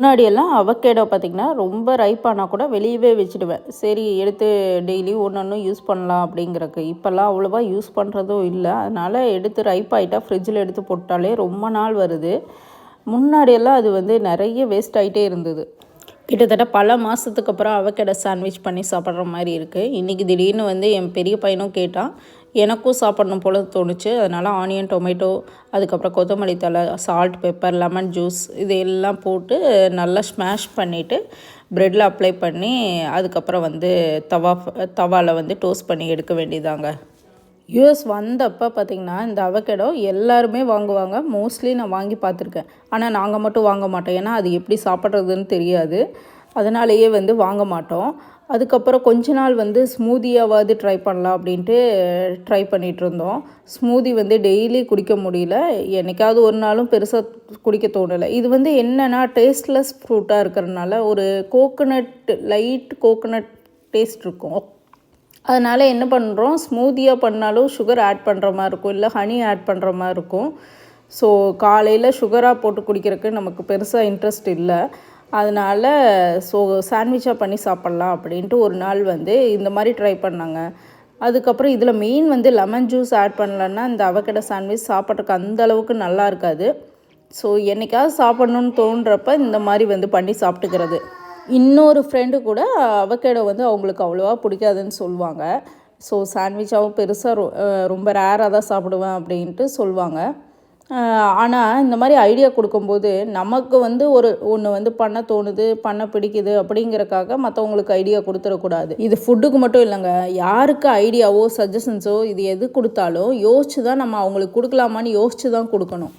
முன்னாடியெல்லாம் அவகேடோ பார்த்திங்கன்னா ரொம்ப ரைப் ஆனால் கூட வெளியவே வச்சுடுவேன். சரி எடுத்து டெய்லி ஒன்று ஒன்று யூஸ் பண்ணலாம் அப்படிங்கிறக்கு. இப்போல்லாம் அவ்வளோவா யூஸ் பண்ணுறதும் இல்லை. அதனால் எடுத்து ரைப் ஆகிட்டா ஃப்ரிட்ஜில் எடுத்து போட்டாலே ரொம்ப நாள் வருது. முன்னாடியெல்லாம் அது நிறைய வேஸ்ட் ஆகிட்டே இருந்தது. கிட்டத்தட்ட பல மாதத்துக்கு அப்புறம் அவகேடோ சாண்ட்விச் பண்ணி சாப்பிட்ற மாதிரி இருக்குது. இன்றைக்கி திடீர்னு என் பெரிய பையனும் கேட்டான். எனக்கும் சாப்பிட்ணும் போல் தோணுச்சு. அதனால் ஆனியன், டொமேட்டோ, அதுக்கப்புறம் கொத்தமல்லி தழை, சால்ட், பெப்பர், லெமன் ஜூஸ் இது எல்லாம் போட்டு நல்லா ஸ்மாஷ் பண்ணிவிட்டு ப்ரெட்டில் அப்ளை பண்ணி அதுக்கப்புறம் தவாவில் டோஸ்ட் பண்ணி எடுக்க வேண்டியதாங்க. யூஎஸ் வந்தப்போ பார்த்திங்கன்னா இந்த அவகேடோ எல்லாருமே வாங்குவாங்க. மோஸ்ட்லி நான் வாங்கி பார்த்துருக்கேன். ஆனால் நாங்கள் மட்டும் வாங்க மாட்டோம். ஏன்னா அது எப்படி சாப்பிட்றதுன்னு தெரியாது. அதனாலேயே வாங்க மாட்டோம். அதுக்கப்புறம் கொஞ்ச நாள் ஸ்மூதியாவது ட்ரை பண்ணலாம் அப்படின்ட்டு ட்ரை பண்ணிகிட்டு இருந்தோம். ஸ்மூதி டெய்லி குடிக்க முடியல. என்றைக்காவது ஒரு நாளும் பெருசாக குடிக்க தோணலை. இது என்னென்னா டேஸ்ட்லெஸ் ஃப்ரூட்டாக இருக்கிறதுனால ஒரு லைட் கோகோனட் டேஸ்ட் இருக்கும். அதனால் என்ன பண்ணுறோம், ஸ்மூதியாக பண்ணாலும் சுகர் ஆட் பண்ணுற மாதிரி இருக்கும், இல்லை ஹனி ஆட் பண்ணுற மாதிரி இருக்கும். ஸோ காலையில் சுகராக போட்டு குடிக்கிறதுக்கு நமக்கு பெருசாக இன்ட்ரெஸ்ட் இல்லை. அதனால் சாண்ட்விச்சாக பண்ணி சாப்பிட்லாம் அப்படின்ட்டு ஒரு நாள் இந்த மாதிரி ட்ரை பண்ணாங்க. அதுக்கப்புறம் இதில் மெயின் லெமன் ஜூஸ் ஆட் பண்ணலன்னா இந்த அவகேடோ சாண்ட்விச் சாப்பிட்றதுக்கு அந்த அளவுக்கு நல்லா இருக்காது. ஸோ என்றைக்காவது சாப்பிட்ணுன்னு தோன்றப்ப இந்த மாதிரி பண்ணி சாப்பிட்டுக்கிறது. இன்னொரு ஃப்ரெண்டு கூட அவகேடோ அவங்களுக்கு அவ்வளோவா பிடிக்காதுன்னு சொல்லுவாங்க. ஸோ சாண்ட்விச்சாகவும் பெருசாக ரொம்ப ரேராக தான் சாப்பிடுவேன் அப்படின்ட்டு சொல்லுவாங்க. ஆனால் இந்த மாதிரி ஐடியா கொடுக்கும்போது நமக்கு ஒன்று பண்ண தோணுது, பண்ண பிடிக்குது அப்படிங்கிறக்காக மற்றவங்களுக்கு ஐடியா கொடுத்துடக்கூடாது. இது ஃபுட்டுக்கு மட்டும் இல்லைங்க, யாருக்கு ஐடியாவோ சஜஷன்ஸோ இது எது கொடுத்தாலும் யோசிச்சு தான் நம்ம அவங்களுக்கு கொடுக்கலாமான்னு யோசிச்சு தான் கொடுக்கணும்.